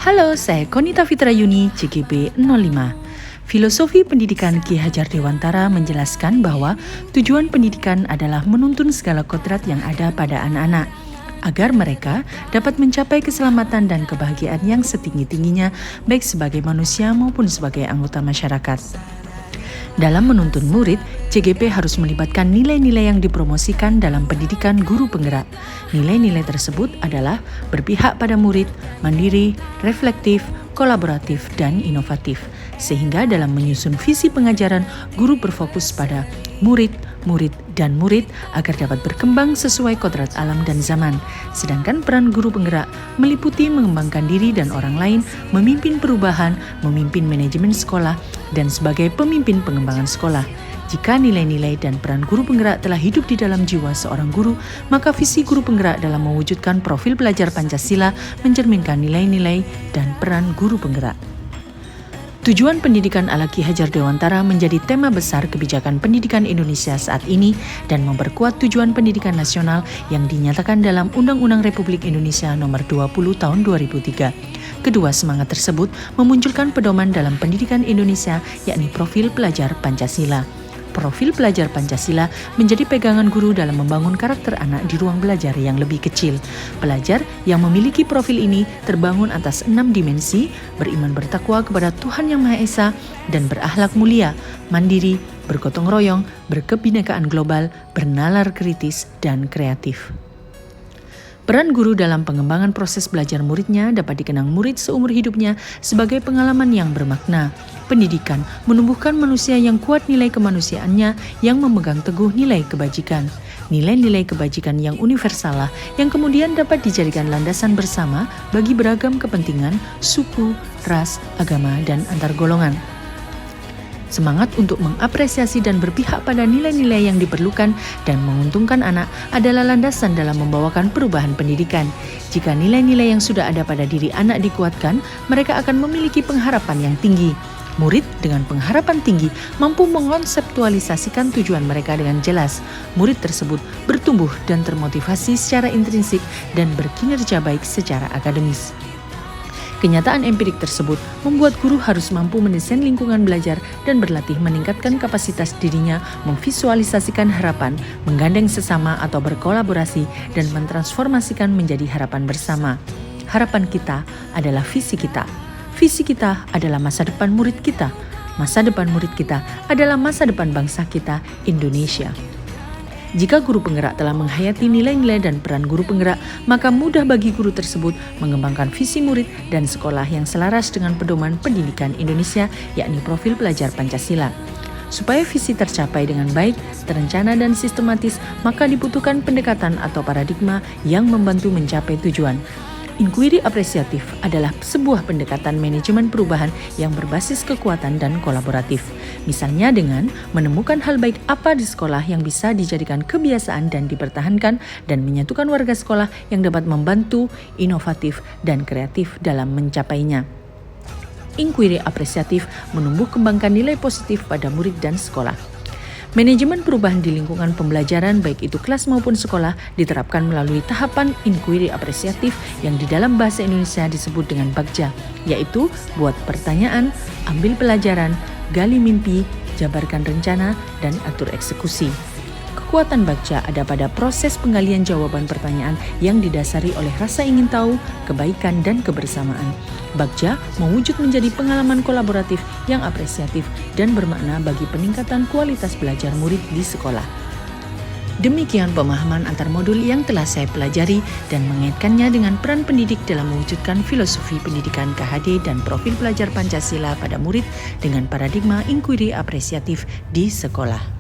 Halo, saya Konita Fitra Yuni, CGB 05. Filosofi pendidikan Ki Hajar Dewantara menjelaskan bahwa tujuan pendidikan adalah menuntun segala kodrat yang ada pada anak-anak, agar mereka dapat mencapai keselamatan dan kebahagiaan yang setinggi-tingginya, baik sebagai manusia maupun sebagai anggota masyarakat. Dalam menuntun murid, CGP harus melibatkan nilai-nilai yang dipromosikan dalam pendidikan guru penggerak. Nilai-nilai tersebut adalah berpihak pada murid, mandiri, reflektif, kolaboratif, dan inovatif. Sehingga dalam menyusun visi pengajaran, guru berfokus pada murid agar dapat berkembang sesuai kodrat alam dan zaman. Sedangkan peran guru penggerak meliputi mengembangkan diri dan orang lain, memimpin perubahan, memimpin manajemen sekolah, dan sebagai pemimpin pengembangan sekolah. Jika nilai-nilai dan peran guru penggerak telah hidup di dalam jiwa seorang guru, maka visi guru penggerak dalam mewujudkan profil pelajar Pancasila mencerminkan nilai-nilai dan peran guru penggerak. Tujuan pendidikan ala Ki Hajar Dewantara menjadi tema besar kebijakan pendidikan Indonesia saat ini dan memperkuat tujuan pendidikan nasional yang dinyatakan dalam Undang-Undang Republik Indonesia Nomor 20 Tahun 2003. Kedua semangat tersebut memunculkan pedoman dalam pendidikan Indonesia, yakni profil pelajar Pancasila. Profil pelajar Pancasila menjadi pegangan guru dalam membangun karakter anak di ruang belajar yang lebih kecil. Pelajar yang memiliki profil ini terbangun atas 6 dimensi, beriman bertakwa kepada Tuhan Yang Maha Esa, dan berakhlak mulia, mandiri, bergotong royong, berkebinekaan global, bernalar kritis, dan kreatif. Peran guru dalam pengembangan proses belajar muridnya dapat dikenang murid seumur hidupnya sebagai pengalaman yang bermakna. Pendidikan menumbuhkan manusia yang kuat nilai kemanusiaannya yang memegang teguh nilai kebajikan. Nilai-nilai kebajikan yang universalah yang kemudian dapat dijadikan landasan bersama bagi beragam kepentingan, suku, ras, agama, dan antar golongan. Semangat untuk mengapresiasi dan berpihak pada nilai-nilai yang diperlukan dan menguntungkan anak adalah landasan dalam membawakan perubahan pendidikan. Jika nilai-nilai yang sudah ada pada diri anak dikuatkan, mereka akan memiliki pengharapan yang tinggi. Murid dengan pengharapan tinggi mampu mengkonseptualisasikan tujuan mereka dengan jelas. Murid tersebut bertumbuh dan termotivasi secara intrinsik dan berkinerja baik secara akademis. Kenyataan empirik tersebut membuat guru harus mampu mendesain lingkungan belajar dan berlatih meningkatkan kapasitas dirinya, memvisualisasikan harapan, menggandeng sesama atau berkolaborasi, dan mentransformasikan menjadi harapan bersama. Harapan kita adalah visi kita. Visi kita adalah masa depan murid kita. Masa depan murid kita adalah masa depan bangsa kita, Indonesia. Jika guru penggerak telah menghayati nilai-nilai dan peran guru penggerak, maka mudah bagi guru tersebut mengembangkan visi murid dan sekolah yang selaras dengan pedoman pendidikan Indonesia, yakni profil pelajar Pancasila. Supaya visi tercapai dengan baik, terencana dan sistematis, maka dibutuhkan pendekatan atau paradigma yang membantu mencapai tujuan. Inquiry apresiatif adalah sebuah pendekatan manajemen perubahan yang berbasis kekuatan dan kolaboratif. Misalnya dengan menemukan hal baik apa di sekolah yang bisa dijadikan kebiasaan dan dipertahankan, dan menyatukan warga sekolah yang dapat membantu, inovatif, dan kreatif dalam mencapainya. Inquiry apresiatif menumbuh kembangkan nilai positif pada murid dan sekolah. Manajemen perubahan di lingkungan pembelajaran baik itu kelas maupun sekolah diterapkan melalui tahapan inquiry apresiatif yang di dalam bahasa Indonesia disebut dengan bagja, yaitu buat pertanyaan, ambil pelajaran, gali mimpi, jabarkan rencana, dan atur eksekusi. Kekuatan bagja ada pada proses penggalian jawaban pertanyaan yang didasari oleh rasa ingin tahu, kebaikan, dan kebersamaan. Bagja mewujud menjadi pengalaman kolaboratif yang apresiatif dan bermakna bagi peningkatan kualitas belajar murid di sekolah. Demikian pemahaman antar modul yang telah saya pelajari dan mengaitkannya dengan peran pendidik dalam mewujudkan filosofi pendidikan KHD dan profil pelajar Pancasila pada murid dengan paradigma inquiry apresiatif di sekolah.